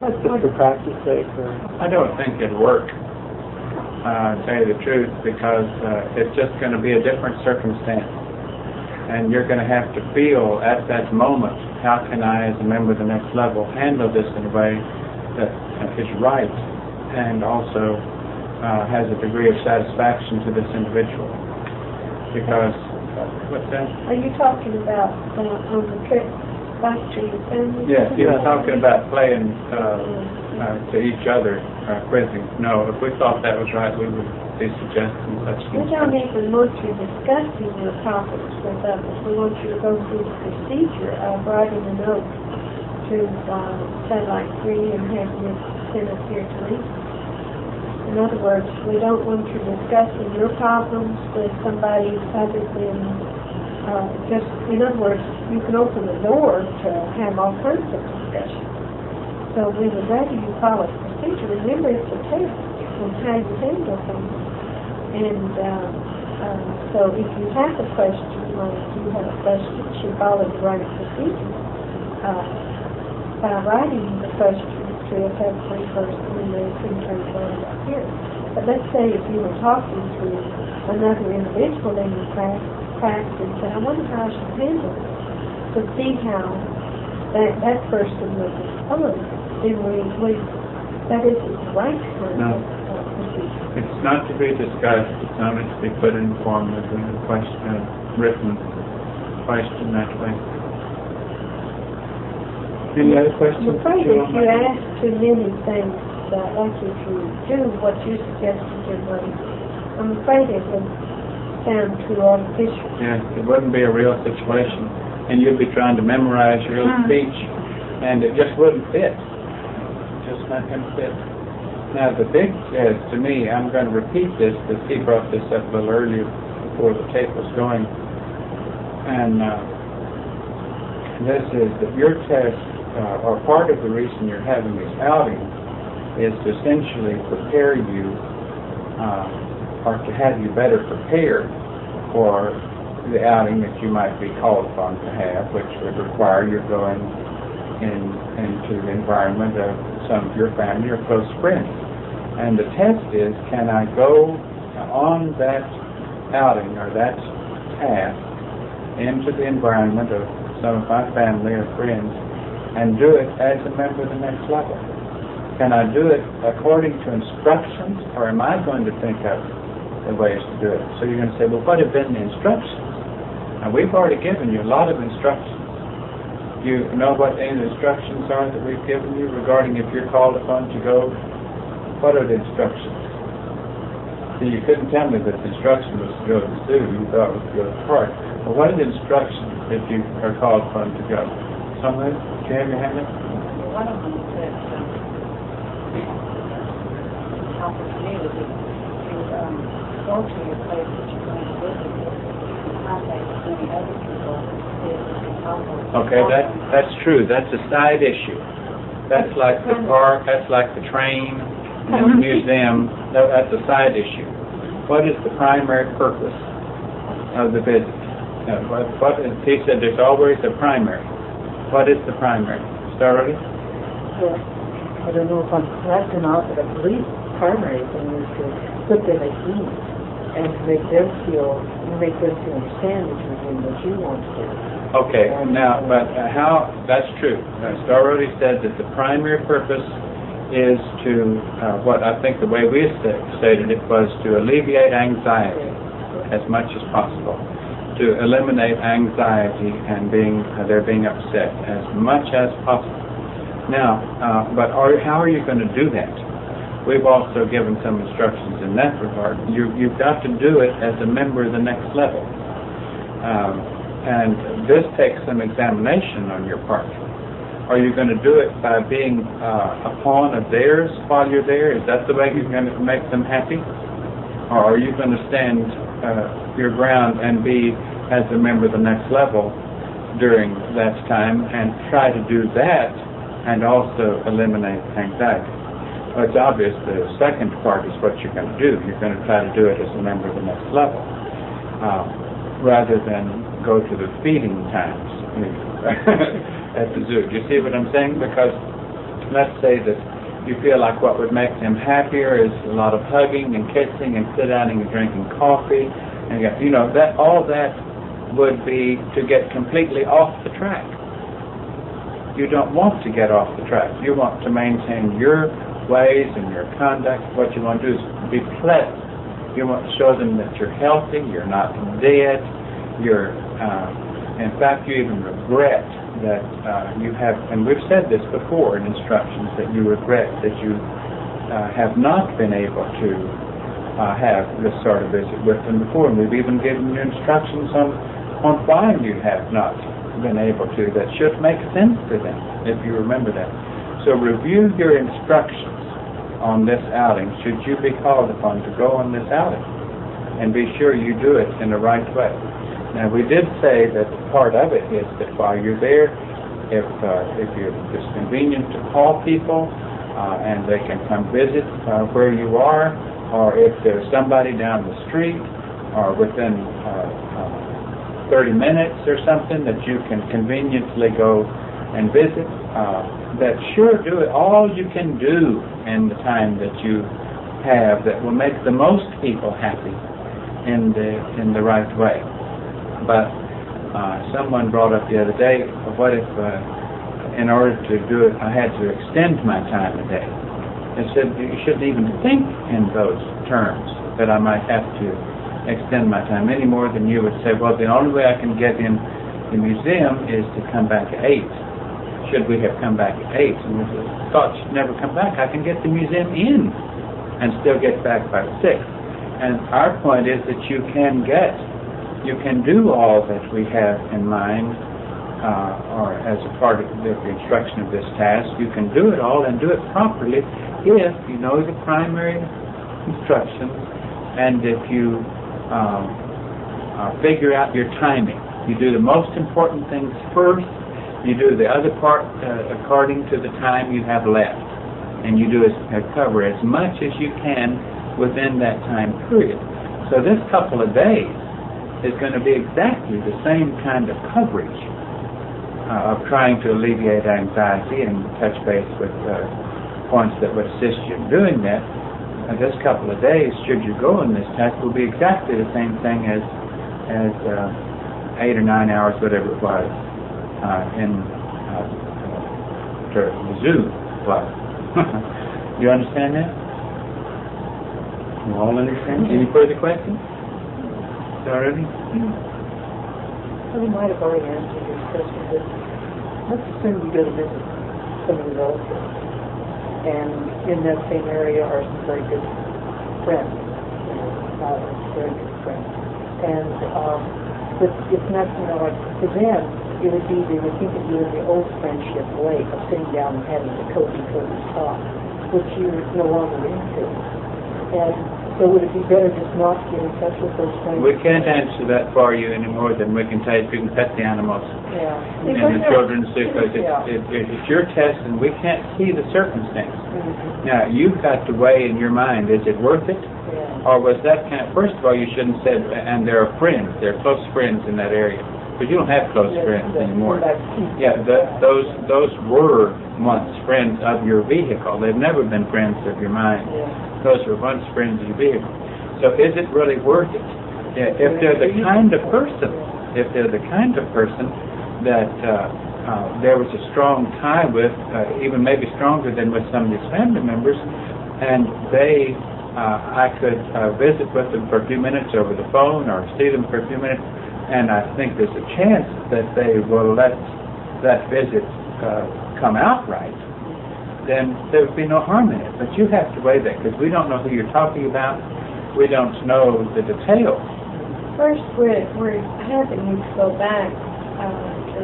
Just for practice sake? Or? I don't think it'd work, to tell you the truth, because it's just going to be a different circumstance. And you're going to have to feel at that moment, how can I, as a member of the next level, handle this in a way that is right and also has a degree of satisfaction to this individual. Because, what's that? Are you talking about on the trip back to your family? Yes, he was talking about playing to each other, quizzing. No, if we thought that was right, we would be suggesting such things. We don't even want you discussing your topics with others. We want you to go through the procedure of writing a note to Satellite 3 and having it sent up here to me. In other words, we don't want you discussing your problems with somebody other than just, in other words, you can open the door to have all kinds of discussion. So we would rather you follow the procedure. Remember, it's a test on how you handle things. And so if you have a question, or if you have a question, you should follow the right procedure by writing the question to a family person and then translate it up here. But let's say if you were talking to another individual in your practice and said, I wonder how I should handle it, to see how that person would respond, then that isn't the right kind of procedure. It's not to be discussed. It's not to be put in the form of a question, written question that way. Any other questions? I'm afraid if you ask too many things, like if you do what you suggested your money, I'm afraid it would sound too artificial. Yes, it wouldn't be a real situation. And you'd be trying to memorize your own speech, and it just wouldn't fit. It's just not going to fit. Now, the big to me, I'm going to repeat this because he brought this up a little earlier before the tape was going. And this is that your test, or part of the reason you're having this outing, is to essentially prepare you, or to have you better prepared for the outing that you might be called upon to have, which would require you're going into the environment of some of your family or close friends. And the test is, can I go on that outing or that task into the environment of some of my family or friends and do it as a member of the next level? Can I do it according to instructions, or am I going to think of the ways to do it? So you're going to say, well, what have been the instructions? Now, we've already given you a lot of instructions. You know what the instructions are that we've given you regarding if you're called upon to go? What are the instructions? See, you couldn't tell me that the instruction was to go to the zoo. You thought it was to go to the park. Well, what are the instructions if you are called upon to go? Someone? Do you have your hand up? One of them said, opportunity to go to your place that you're going to visit, contact many other people. Okay, that's true. That's a side issue. That's like the park, that's like the train, and the museum. That's a side issue. What is the primary purpose of the visit? He said there's always a primary. What is the primary? Starry? Well, I don't know if I'm correct or not, but I believe the primary thing is to put them at ease and to make them understand that you're doing what you want to do. Okay, now, but how, that's true. Starrody said that the primary purpose is to, what I think the way we stated it was to alleviate anxiety as much as possible, to eliminate anxiety and their being upset as much as possible. Now, but how are you going to do that? We've also given some instructions in that regard. You've got to do it as a member of the next level. And this takes some examination on your part. Are you going to do it by being a pawn of theirs while you're there? Is that the way you're going to make them happy? Or are you going to stand your ground and be as a member of the next level during that time and try to do that and also eliminate anxiety? Well, it's obvious the second part is what you're going to do. You're going to try to do it as a member of the next level rather than go to the feeding times at the zoo. Do you see what I'm saying? Because let's say that you feel like what would make them happier is a lot of hugging and kissing and sitting down and drinking coffee, and that all that would be to get completely off the track. You don't want to get off the track. You want to maintain your ways and your conduct. What you want to do is be pleasant. You want to show them that you're healthy, you're not dead, in fact, you even regret that you have, and we've said this before in instructions, that you regret that you have not been able to have this sort of visit with them before. And we've even given you instructions on why you have not been able to. That should make sense to them, if you remember that. So review your instructions on this outing, should you be called upon to go on this outing, and be sure you do it in the right way. Now, we did say that part of it is that while you're there, if it's convenient to call people, and they can come visit where you are, or if there's somebody down the street, or within 30 minutes or something that you can conveniently go and visit, that sure do it all you can do in the time that you have that will make the most people happy in the right way. But someone brought up the other day, what if in order to do it I had to extend my time a day? They said you shouldn't even think in those terms, that I might have to extend my time any more than you would say, well, the only way I can get in the museum is to come back at 8. Should we have come back at 8? And we thought she'd never come back. I can get the museum in and still get back by 6. And our point is that you can do all that we have in mind, or as a part of the instruction of this task. You can do it all and do it properly if you know the primary instructions, and if you figure out your timing. You do the most important things first. You do the other part according to the time you have left, and you do cover as much as you can within that time period. So this couple of days is going to be exactly the same kind of coverage of trying to alleviate anxiety and touch base with points that would assist you in doing that. This couple of days, should you go in this task, will be exactly the same thing as 8 or 9 hours, whatever it was, in the zoo was. You understand that? You all understand? Any further questions? Already? We might have already answered this question, but let's assume you go to visit some of the relatives, and in that same area are some very good friends, very good friends. And but it's not, like for them, it would be, they would think of you in the old friendship way of sitting down and having the cozy talk, which you're no longer into. And so would it be better just not to get in touch with those friends? We can't answer that for you any more than we can tell you if you can pet the animals. Yeah. And the children, because it's your test and we can't see the circumstance. Mm-hmm. Now, you've got to weigh in your mind, is it worth it? Yeah. Or was that kind of, first of all, you shouldn't say, and there are friends, there are close friends in that area. But you don't have close friends anymore. Yeah, those were once friends of your vehicle. They've never been friends of your mind. Yeah. Those were once friends of your vehicle. So is it really worth it? If they're the kind of person, that there was a strong tie with, even maybe stronger than with some of his family members, and I could visit with them for a few minutes over the phone or see them for a few minutes, and I think there's a chance that they will let that visit come out right, then there would be no harm in it. But you have to weigh that, because we don't know who you're talking about. We don't know the details. First, we're having you to go back to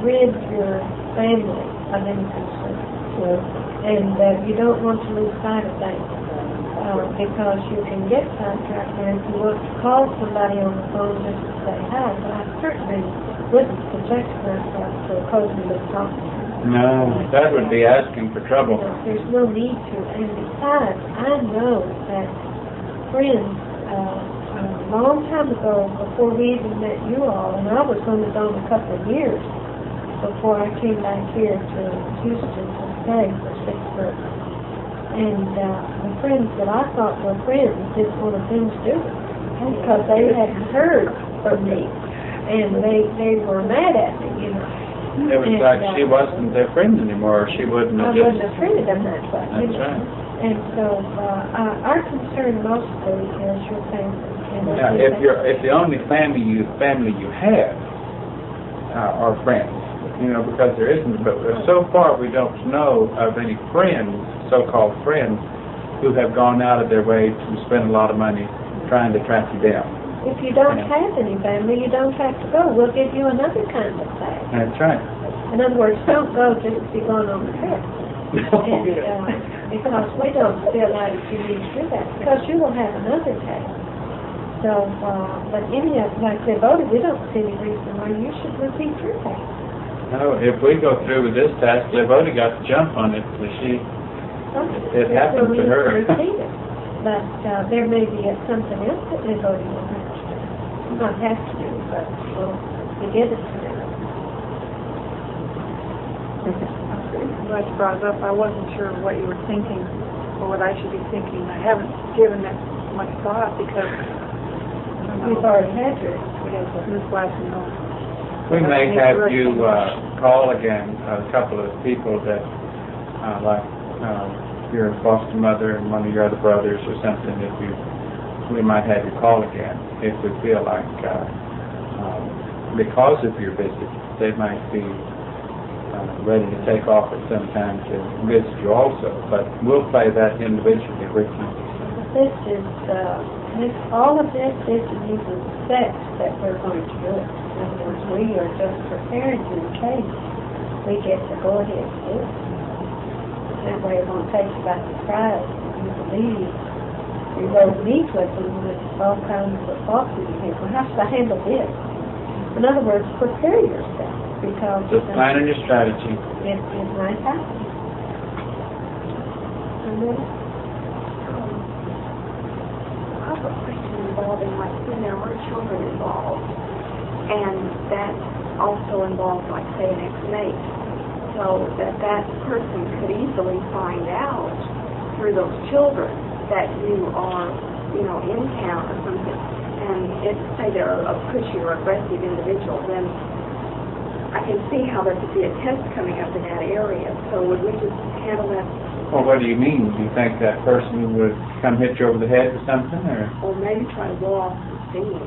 rid your family of any concern. And you don't want to lose sight of that, because you can get sidetracked, and if you want to call somebody on the phone just to say hi, but I certainly wouldn't subject myself to a cozy little talking. No, that would be asking for trouble. There's no need to. And besides, I know that friends, a long time ago, before we even met you all, and I was only gone a couple of years, before I came back here to Houston to stay for 6 months. And the friends that I thought were friends didn't want a thing to do with me because they hadn't heard from me. And they were mad at me, you know. It was And, like she wasn't their friend anymore, or she wouldn't I have just... wouldn't have treated them that way. you That's know. right. And so our concern mostly is your family. And Now, if the only family you have are friends, you know, because there isn't, but so far we don't know of any friends, so-called friends, who have gone out of their way to spend a lot of money trying to track you down. If you don't have any family, you don't have to go. We'll give you another kind of tag. That's right. In other words, don't go just to be going on the trip. And, because we don't feel like you need to do that, because you will have another tag. So, but any of, like they voted, we don't see any reason why you should repeat your tag. No, if we go through with this task, they've already got the jump on it. It happened to her. But there may be something else that they're voting on. Not have to do, but we'll give it to them. I'm glad you brought it up. I wasn't sure what you were thinking or what I should be thinking. I haven't given it much thought because We've already had yours. this last note. We may have you call again a couple of people that, like your foster mother and one of your other brothers or something. We might have you call again if we feel like, because of your visit, they might be ready to take off at some time to visit you also. But we'll play that individually with you. This is, all of this isn't even set that we're going to do it. In other words, we are just preparing you in case we get to go ahead and do it. That way it won't take you by surprise. You believe you go meet with them with all kinds of thoughts in your head. Well, how should I handle this? In other words, prepare yourself because Just planning your strategy. it might happen. I have a question involving, like, when there were children involved, and that also involves, like, say, an ex-mate, so that person could easily find out through those children that you are, you know, in town or something, and if, say, they're a pushy or aggressive individual, then I can see how there could be a test coming up in that area. So would we just handle that? Well, what do you mean? Do you think that person would come hit you over the head with something, or? Or maybe try to blow off the steam.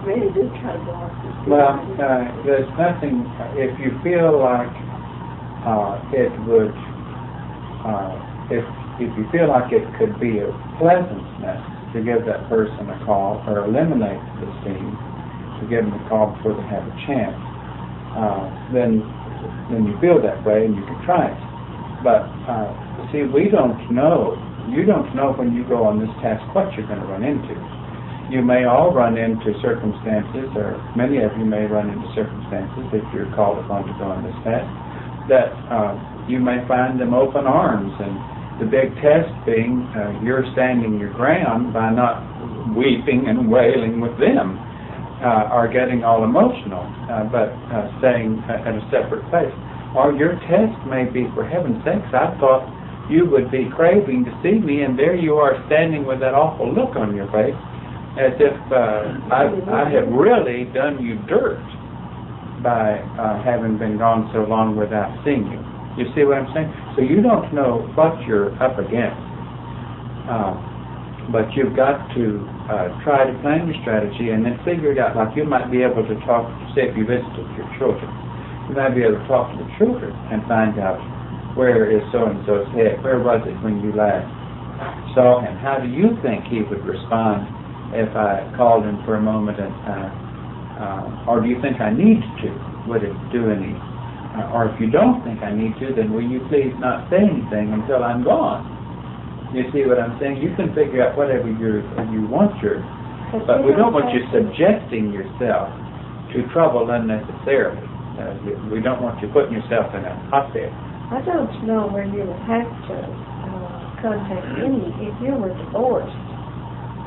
Maybe just try to blow off the steam. Well, there's nothing. If you feel like it would, if you feel like it could be a pleasantness to give that person a call or eliminate the steam, to give them a call before they have a chance, then you feel that way and you can try it. But see, we don't know. You don't know when you go on this task what you're going to run into. You may all run into circumstances, or many of you may run into circumstances if you're called upon to go on this task, that you may find them open arms, and the big test being you're standing your ground by not weeping and wailing with them, or getting all emotional, but staying at a separate place. Or your test may be, for heaven's sakes, I thought you would be craving to see me, and there you are standing with that awful look on your face, as if I have really done you dirt by having been gone so long without seeing you. You see what I'm saying? So you don't know what you're up against, but you've got to try to plan your strategy and then figure it out. Like you might be able to talk, say if you visited your children, you might be able to talk to the children and find out where is so-and-so's head, where was it when you last saw him, how do you think he would respond if I called him for a moment, and or do you think I need to? Would it do any? Or if you don't think I need to, then will you please not say anything until I'm gone? You see what I'm saying? You can figure out whatever you want but we don't want you subjecting yourself to trouble unnecessarily. We don't want you putting yourself in a hotbed. I don't know where you would have to contact any if you were divorced.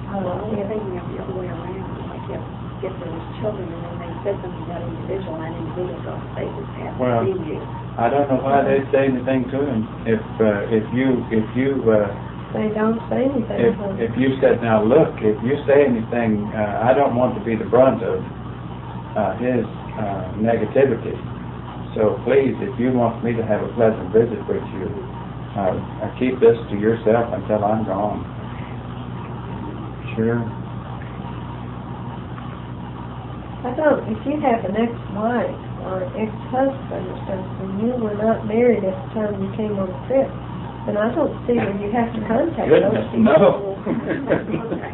I'm thinking of the other way around. Like if if there was children and then they said something about individual and individual don't say this has Well, to be you. I don't know why they say anything to him. If you They don't say anything. if you said, now look, if you say anything, I don't want to be the brunt of his negativity. So please, if you want me to have a pleasant visit with you, keep this to yourself until I'm gone. Sure. I don't, if you have an ex-wife or an ex-husband or something, you were not married at the time you came on the trip, then I don't see where you have to contact those Goodness, people. no.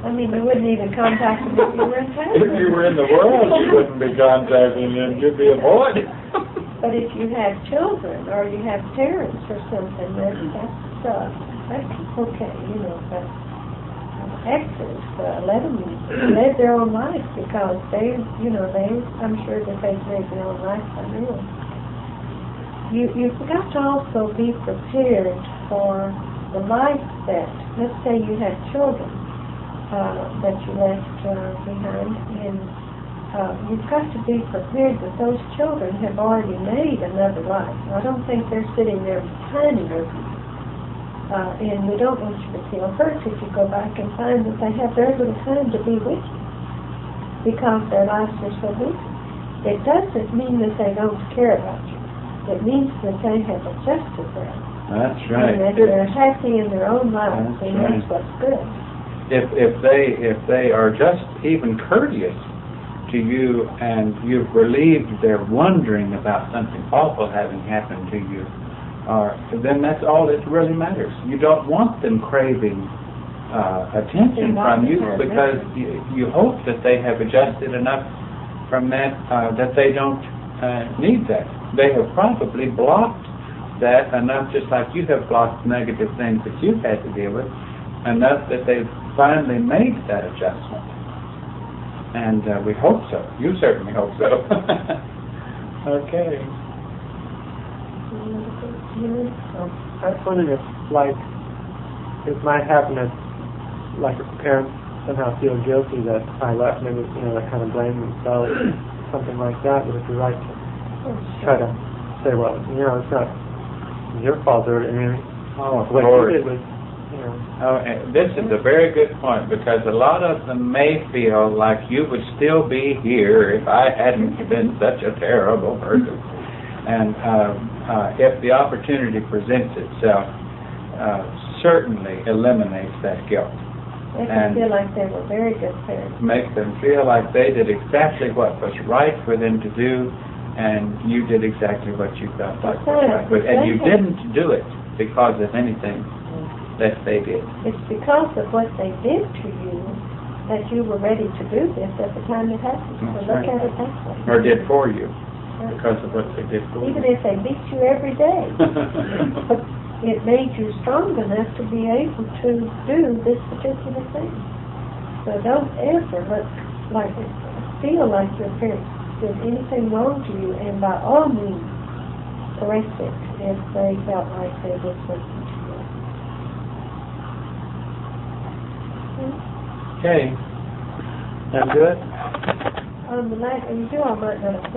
I mean, you wouldn't even contact them if you were in town. If you were in the world, you wouldn't be contacting them. You'd be avoided. But if you have children or you have parents or something, that's okay, you know, but exes, let them live their own life because I'm sure that they've lived their own life by now. You've got to also be prepared for the life that, let's say you have children that you left behind, and you've got to be prepared that those children have already made another life. I don't think they're sitting there pining over you. And we don't want you to feel hurt if you go back and find that they have very little time to be with you because their lives are so busy. It doesn't mean that they don't care about you. It means that they have adjusted there. That's right. And that they're happy in their own lives, That's and that's right. what's good. If they are just even courteous to you and you've relieved their wondering about something awful having happened to you, then that's all that really matters. You don't want them craving attention from you because you hope that they have adjusted enough from that that they don't need that. They have probably blocked that enough, just like you have blocked negative things that you've had to deal with, enough that they've finally made that adjustment. And we hope so. You certainly hope so. Okay. I was wondering if might happen if, like, if parents somehow feel guilty that I left, maybe, they kind of blame themselves, something like that, but if you're right to try to say, well, it's not your fault, or, Oh, of what course. you did was, and this is a very good point because a lot of them may feel like you would still be here if I hadn't been such a terrible person. And if the opportunity presents itself, certainly eliminates that guilt. They can feel like they were very good parents. Make them feel like they did exactly what was right for them to do, and you did exactly what you felt like was right. And you didn't do it because of anything that they did. It's because of what they did to you that you were ready to do this at the time it happened. So look at it that way. Or did for you, because of what they did for you. Even if they beat you every day, but it made you strong enough to be able to do this particular thing. So don't ever feel like your parents did anything wrong to you, and by all means correct it if they felt like they did something to you. Okay. Sound good? On the night, and you do, I might not have